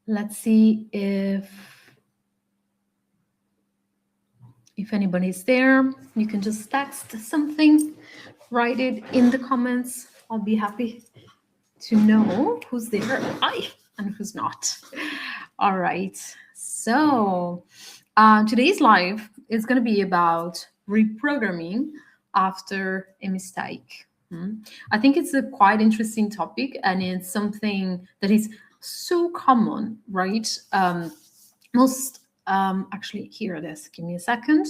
Let's see if anybody's there. You can just text something, write it in the comments. I'll be happy to know who's there, hi, and who's not. All right. So today's live is going to be about reprogramming after a mistake. I think it's a quite interesting topic, and it's something that is so common, right? Most actually, here it is. Give me a second.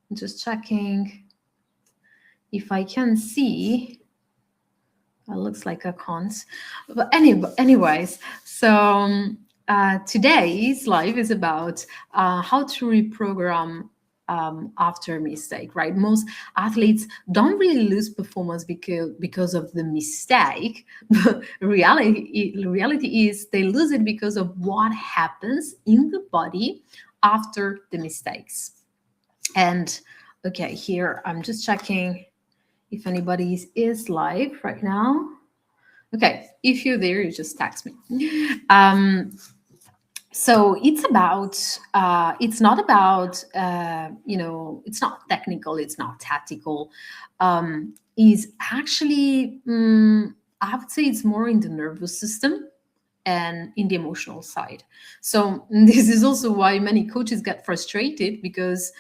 I'm just checking if I can see. It looks like I can't. But anyways, so today's live is about how to reprogram after a mistake, right? Most athletes don't really lose performance because of the mistake, but reality is they lose it because of what happens in the body after the mistakes. And okay, here I'm just checking if anybody is live right now. Okay, if you're there, you just text me. So it's about, it's not about, it's not technical, it's not tactical. Is actually, I would say it's more in the nervous system and in the emotional side. So this is also why many coaches get frustrated, because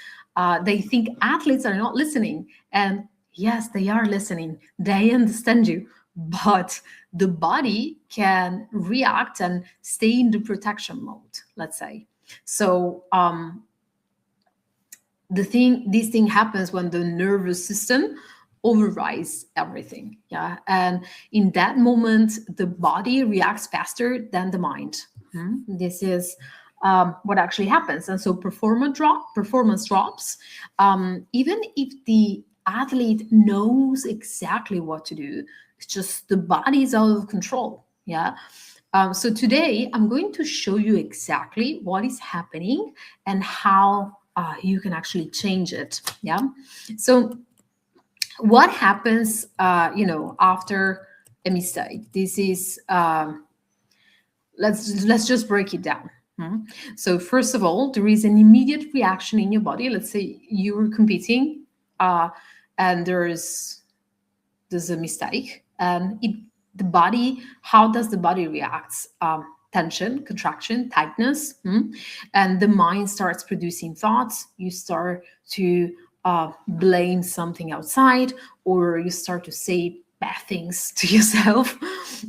they think athletes are not listening. And yes, they are listening, they understand you, but the body can react and stay in the protection mode, let's say. So this thing happens when the nervous system overrides everything. Yeah. And in that moment, the body reacts faster than the mind. This is what actually happens. And so performance drops, even if the athlete knows exactly what to do. It's just the body is out of control. Yeah. So today I'm going to show you exactly what is happening and how you can actually change it. Yeah. So what happens, after a mistake? This is let's just break it down. So first of all, there is an immediate reaction in your body. Let's say you were competing, and there's a mistake, and the body. How does the body react? Tension, contraction, tightness, and the mind starts producing thoughts. You start to blame something outside, or you start to say bad things to yourself,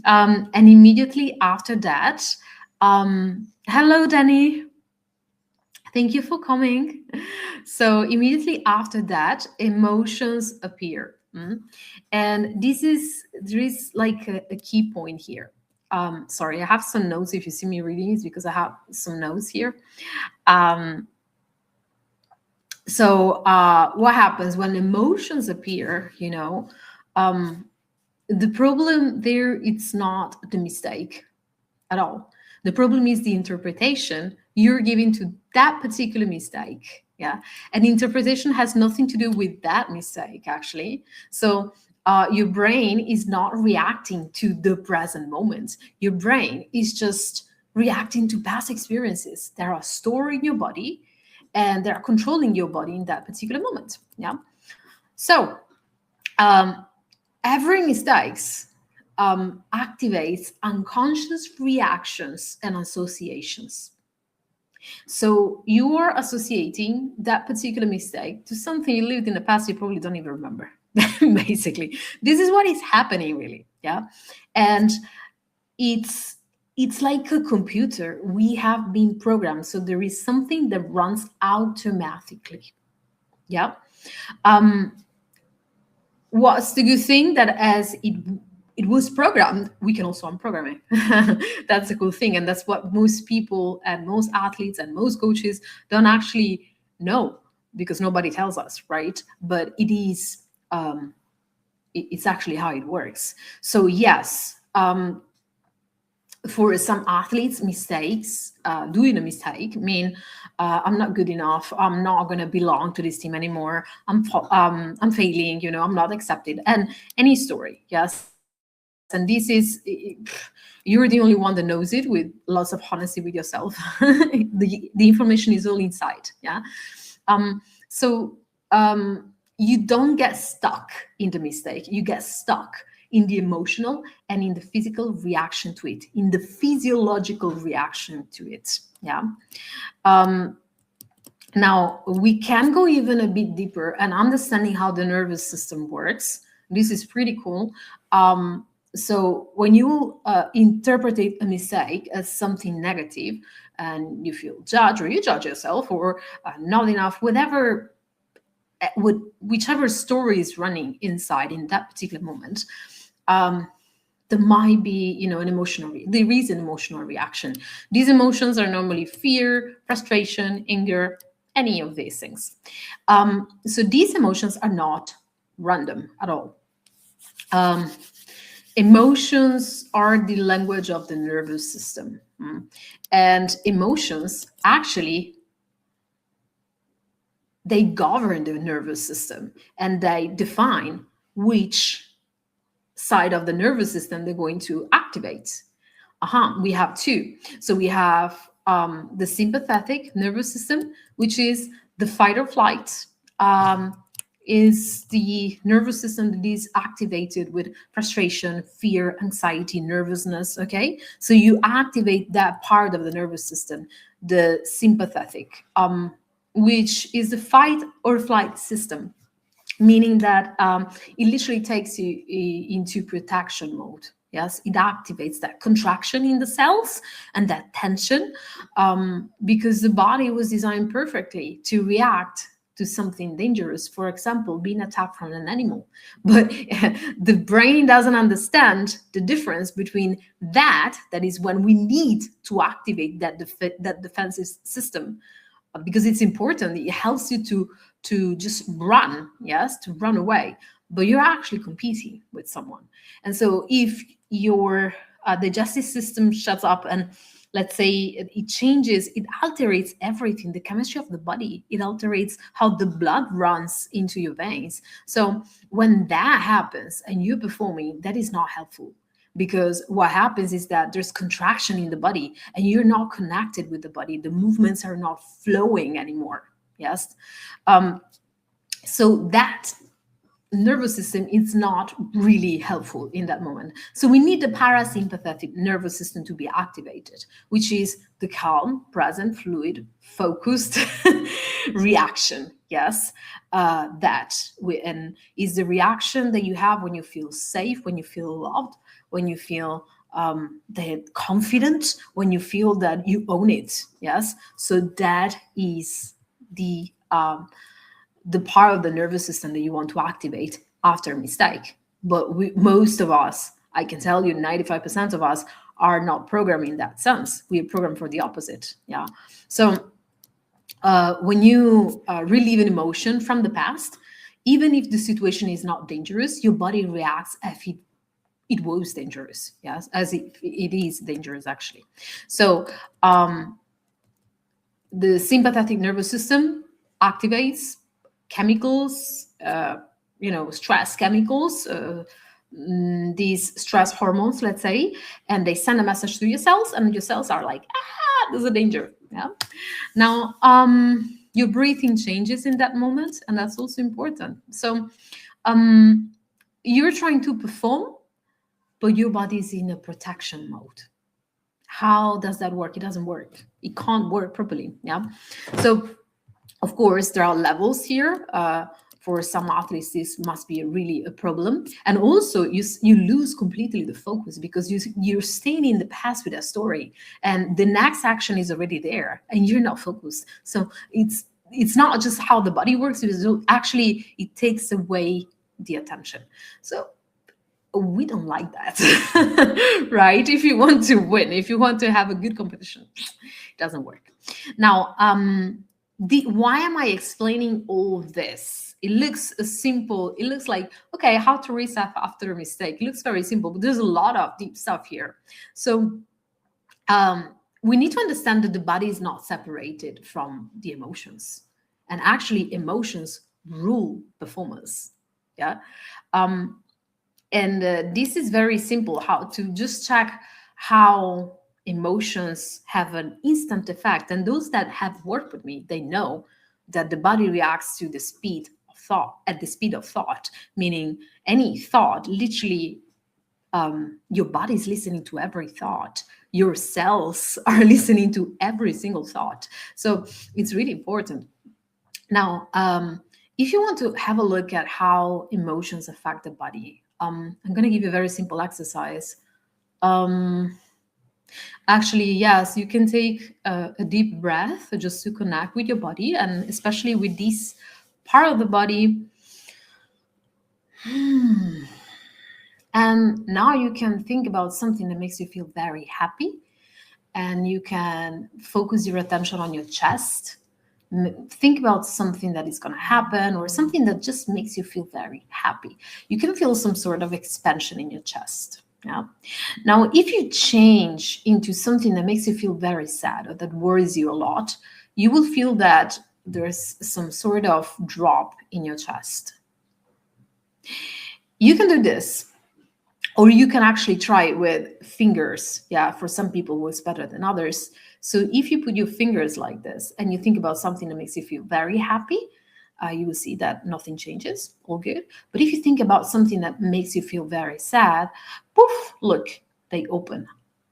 and immediately after that, hello, Danny. Thank you for coming. So immediately after that, emotions appear. And there is like a key point here. Sorry, I have some notes. If you see me reading, it's because I have some notes here. So what happens when emotions appear? The problem there, it's not the mistake at all. The problem is the interpretation you're giving to that particular mistake. Yeah. And interpretation has nothing to do with that mistake, actually. So your brain is not reacting to the present moment. Your brain is just reacting to past experiences that are stored in your body, and they're controlling your body in that particular moment. Yeah. So every mistakes activates unconscious reactions and associations. So you are associating that particular mistake to something you lived in the past you probably don't even remember. Basically, this is what is happening, really. Yeah. And it's like a computer. We have been programmed, so there is something that runs automatically. Yeah. What's the good thing? That as it was programmed, we can also unprogram it. That's a cool thing. And that's what most people and most athletes and most coaches don't actually know, because nobody tells us, right? But it is, it's actually how it works. So yes, for some athletes, mistakes, doing a mistake mean I'm not good enough. I'm not going to belong to this team anymore. I'm failing. I'm not accepted. And any story, yes. And this is, you're the only one that knows it, with lots of honesty with yourself. The information is all inside. Yeah. So you don't get stuck in the mistake. You get stuck in the emotional and in the physical reaction to it, in the physiological reaction to it. Yeah. Now, we can go even a bit deeper and understanding how the nervous system works. This is pretty cool. So when you interpret a mistake as something negative and you feel judged, or you judge yourself, or not enough, whatever, whichever story is running inside in that particular moment, there might be, there is an emotional reaction. These emotions are normally fear, frustration, anger, any of these things. So these emotions are not random at all. Emotions are the language of the nervous system. And emotions, actually, they govern the nervous system, and they define which side of the nervous system they're going to activate. We have two. So we have the sympathetic nervous system, which is the fight or flight, is the nervous system that is activated with frustration, fear, anxiety, nervousness. Okay, so you activate that part of the nervous system, the sympathetic, which is the fight or flight system, meaning that it literally takes you into protection mode. Yes, it activates that contraction in the cells and that tension, because the body was designed perfectly to react to something dangerous, for example, being attacked from an animal. But the brain doesn't understand the difference between that is when we need to activate that defensive system, because it's important. It helps you to just run, yes, to run away, but you're actually competing with someone. And so if your digestive system shuts up, and let's say it changes, it alterates everything, the chemistry of the body. It alterates how the blood runs into your veins. So when that happens and you're performing, that is not helpful, because what happens is that there's contraction in the body and you're not connected with the body. The movements are not flowing anymore. Yes. So that nervous system is not really helpful in that moment. So we need the parasympathetic nervous system to be activated, which is the calm, present, fluid, focused reaction. Yes, and is the reaction that you have when you feel safe, when you feel loved, when you feel confident, when you feel that you own it. Yes, so that is the part of the nervous system that you want to activate after a mistake. But most of us, I can tell you 95% of us, are not programmed in that sense. We are programmed for the opposite. Yeah. So when you relieve an emotion from the past, even if the situation is not dangerous, your body reacts as if it was dangerous. Yes, as if it is dangerous, actually. So the sympathetic nervous system activates chemicals, stress chemicals, these stress hormones, let's say, and they send a message to your cells, and your cells are like, there's a danger. Yeah. Now, your breathing changes in that moment, and that's also important. So you're trying to perform, but your body is in a protection mode. How does that work? It doesn't work. It can't work properly. Yeah. So of course, there are levels here. For some athletes, this must be really a problem. And also, you lose completely the focus, because you're staying in the past with that story, and the next action is already there, and you're not focused. So it's not just how the body works. Actually, it takes away the attention. So we don't like that, right? If you want to win, if you want to have a good competition, it doesn't work. Now, why am I explaining all this? It looks simple. It looks like, okay, how to reset after a mistake. It looks very simple, but there's a lot of deep stuff here. So we need to understand that the body is not separated from the emotions. And actually, emotions rule performance. Yeah. And this is very simple, how to just check how emotions have an instant effect. And those that have worked with me, they know that the body reacts to the speed of thought, at the speed of thought, meaning any thought, literally, your body is listening to every thought. Your cells are listening to every single thought. So it's really important. Now, if you want to have a look at how emotions affect the body, I'm going to give you a very simple exercise. Actually, yes, you can take a deep breath just to connect with your body, and especially with this part of the body. And now you can think about something that makes you feel very happy, and you can focus your attention on your chest. Think about something that is going to happen or something that just makes you feel very happy. You can feel some sort of expansion in your chest. Yeah. Now, if you change into something that makes you feel very sad or that worries you a lot, you will feel that there's some sort of drop in your chest. You can do this, or you can actually try it with fingers. Yeah, for some people it's better than others. So if you put your fingers like this and you think about something that makes you feel very happy, you will see that nothing changes, all good. But if you think about something that makes you feel very sad, poof, look, they open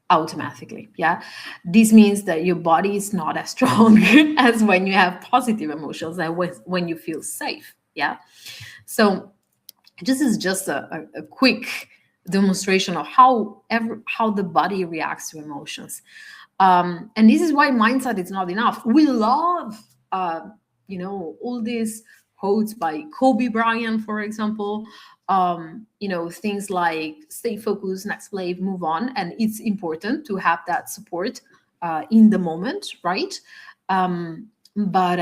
automatically. Yeah, this means that your body is not as strong as when you have positive emotions and when you feel safe. Yeah, so this is just a quick demonstration of how the body reacts to emotions. And this is why mindset is not enough. We love, all these quotes by Kobe Bryant, for example. Things like stay focused, next wave, move on. And it's important to have that support in the moment, right? But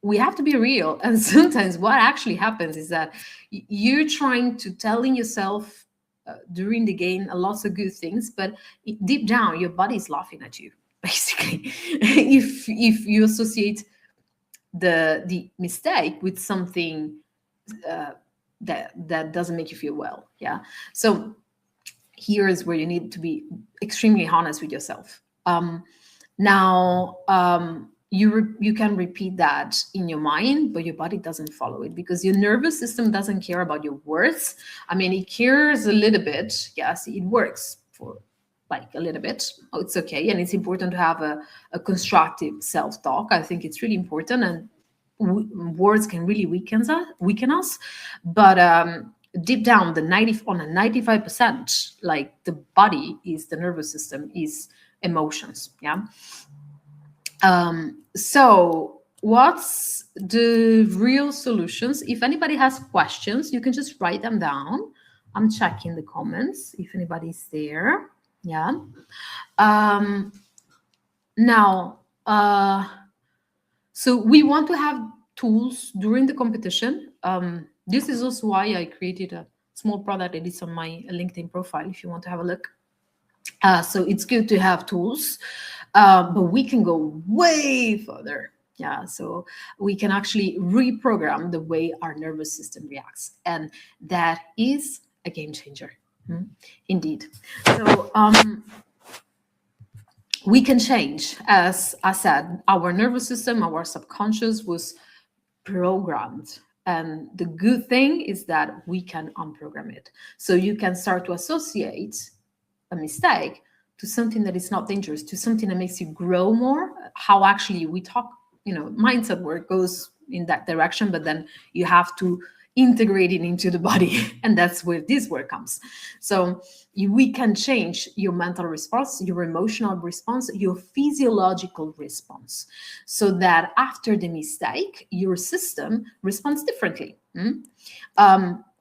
we have to be real. And sometimes what actually happens is that you're trying to telling yourself during the game lots of good things, but deep down your body is laughing at you, basically. if you associate the mistake with something that doesn't make you feel well. Yeah. So here is where you need to be extremely honest with yourself. Now, you can repeat that in your mind, but your body doesn't follow it because your nervous system doesn't care about your words. I mean, it cares a little bit. Yes, it works for like a little bit. Oh, it's okay. And it's important to have a constructive self-talk. I think it's really important, and words can really weaken us. But deep down, on a 95%, like the body is the nervous system, is emotions. Yeah. So what's the real solutions? If anybody has questions, you can just write them down. I'm checking the comments if anybody's there. Yeah. Now, so we want to have tools during the competition. This is also why I created a small product that is on my LinkedIn profile if you want to have a look. So it's good to have tools, but we can go way further. Yeah, so we can actually reprogram the way our nervous system reacts, and that is a game changer. Indeed. So we can change. As I said, our nervous system, our subconscious was programmed. And the good thing is that we can unprogram it. So you can start to associate a mistake to something that is not dangerous, to something that makes you grow more. How actually we talk, mindset work goes in that direction, but then you have to integrate it into the body. And that's where this work comes. So we can change your mental response, your emotional response, your physiological response, so that after the mistake, your system responds differently.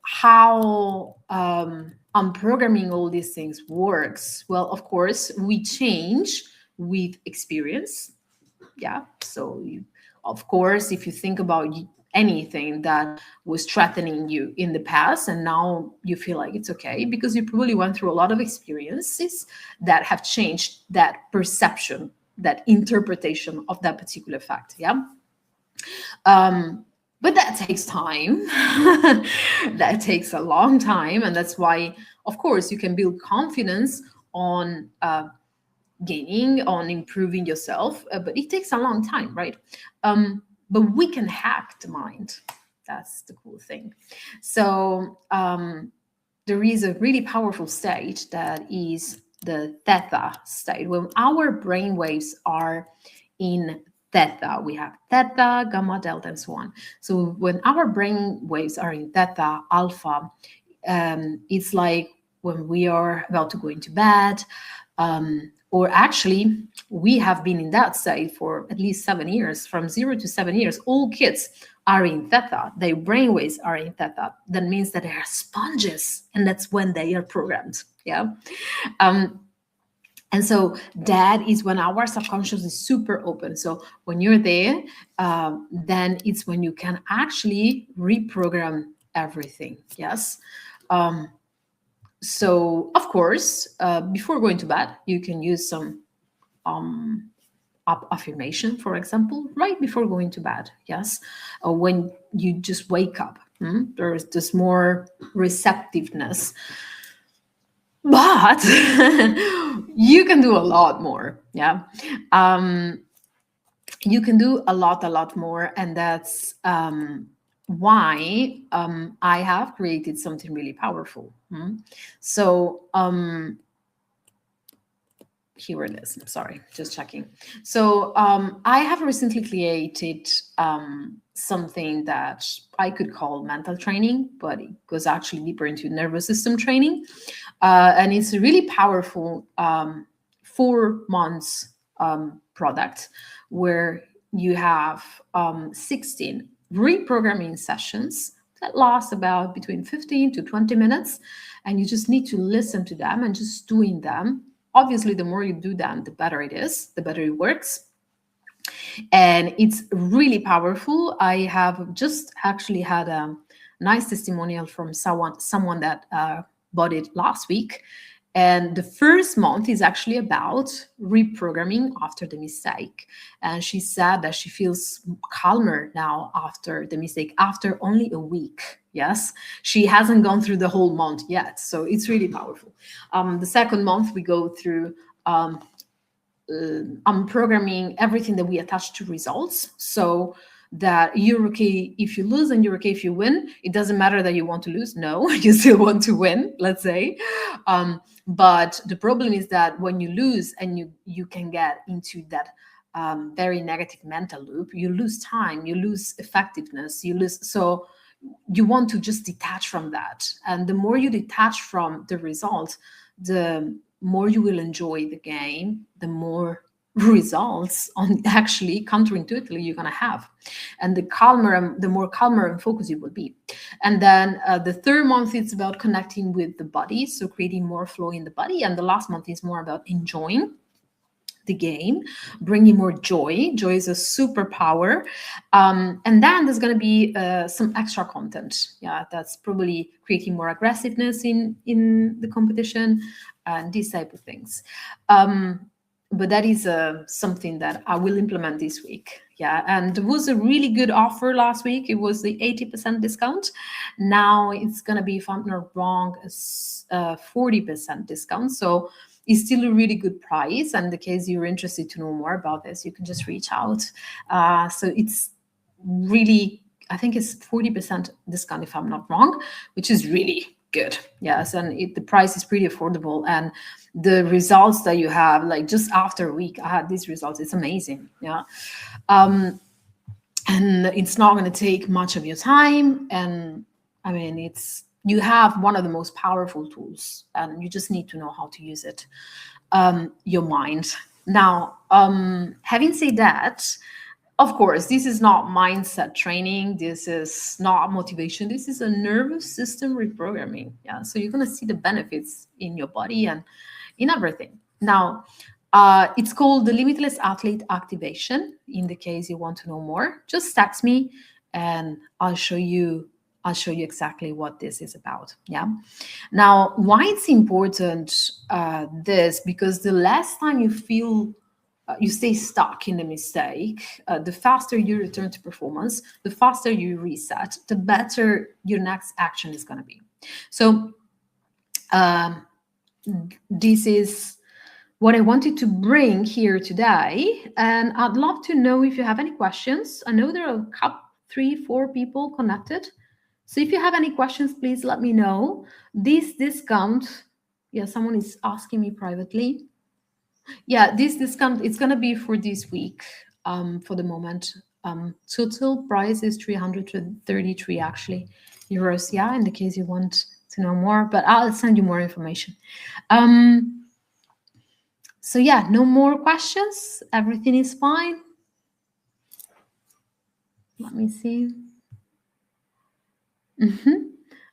How unprogramming all these things works? Well, of course, we change with experience. Yeah. So, of course, if you think about anything that was threatening you in the past and now you feel like it's okay, because you probably went through a lot of experiences that have changed that perception, that interpretation of that particular fact. Yeah. But that takes time. That takes a long time. And that's why, of course, you can build confidence on gaining, on improving yourself, but it takes a long time, right? But we can hack the mind. That's the cool thing. So there is a really powerful state that is the theta state. When our brain waves are in theta, we have theta, gamma, delta, and so on. So when our brain waves are in theta, alpha, it's like when we are about to go into bed, or actually, we have been in that state for at least 7 years. From 0 to 7 years, all kids are in theta. Their brainwaves are in theta. That means that they are sponges, and that's when they are programmed. Yeah. And so that is when our subconscious is super open. So when you're there, then it's when you can actually reprogram everything. Yes. So, of course, before going to bed, you can use some affirmation, for example, right before going to bed. Yes. Or when you just wake up, there's this more receptiveness. But you can do a lot more. Yeah. You can do a lot more. And that's why I have created something really powerful. So here it is. Sorry, just checking. So I have recently created something that I could call mental training, but it goes actually deeper into nervous system training. And it's a really powerful 4 months product where you have 16 reprogramming sessions that last about between 15 to 20 minutes. And you just need to listen to them and just doing them. Obviously, the more you do them, the better it is, the better it works. And it's really powerful. I have just actually had a nice testimonial from someone that bought it last week. And the first month is actually about reprogramming after the mistake. And she said that she feels calmer now after the mistake, after only a week. Yes, she hasn't gone through the whole month yet. So it's really powerful. The second month, we go through programming everything that we attach to results. So that you're okay if you lose and you're okay if you win. It doesn't matter that you want to lose. No, you still want to win, let's say. But the problem is that when you lose and you can get into that very negative mental loop, you lose time, you lose effectiveness, so you want to just detach from that. And the more you detach from the result, the more you will enjoy the game, the more results on actually counterintuitively you're going to have, and the more calmer and focused you will be. And then the third month is about connecting with the body, so creating more flow in the body. And the last month is more about enjoying the game, bringing more joy. Joy is a superpower. And then there's going to be some extra content. Yeah, that's probably creating more aggressiveness in the competition and these type of things. But that is something that I will implement this week. Yeah, and there was a really good offer last week. It was the 80% discount. Now it's going to be, if I'm not wrong, a 40% discount. So it's still a really good price. And in the case you're interested to know more about this, you can just reach out. So it's really, I think it's 40% discount, if I'm not wrong, which is really good. Yes, and the price is pretty affordable, and the results that you have, like just after a week, I had these results. It's amazing. Yeah, and it's not going to take much of your time. And I mean, you have one of the most powerful tools, and you just need to know how to use it. Your mind. Now, having said that, of course, this is not mindset training. This is not motivation. This is a nervous system reprogramming. Yeah. So you're going to see the benefits in your body and in everything. Now, it's called the Limitless Athlete Activation. In the case you want to know more, just text me and I'll show you exactly what this is about. Yeah. Now, why it's important, this, because the less time you feel you stay stuck in the mistake, the faster you return to performance, the faster you reset, the better your next action is going to be. So this is what I wanted to bring here today. And I'd love to know if you have any questions. I know there are a couple, 3-4 people connected. So if you have any questions, please let me know. This discount, yeah, someone is asking me privately. Yeah, this discount, it's going to be for this week for the moment. Total price is 333 actually euros. Yeah, in the case you want to know more, but I'll send you more information. So yeah, no more questions. Everything is fine. Let me see.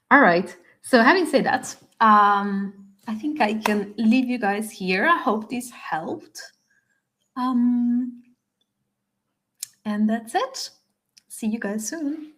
All right. So having said that, I think I can leave you guys here. I hope this helped. And that's it. See you guys soon.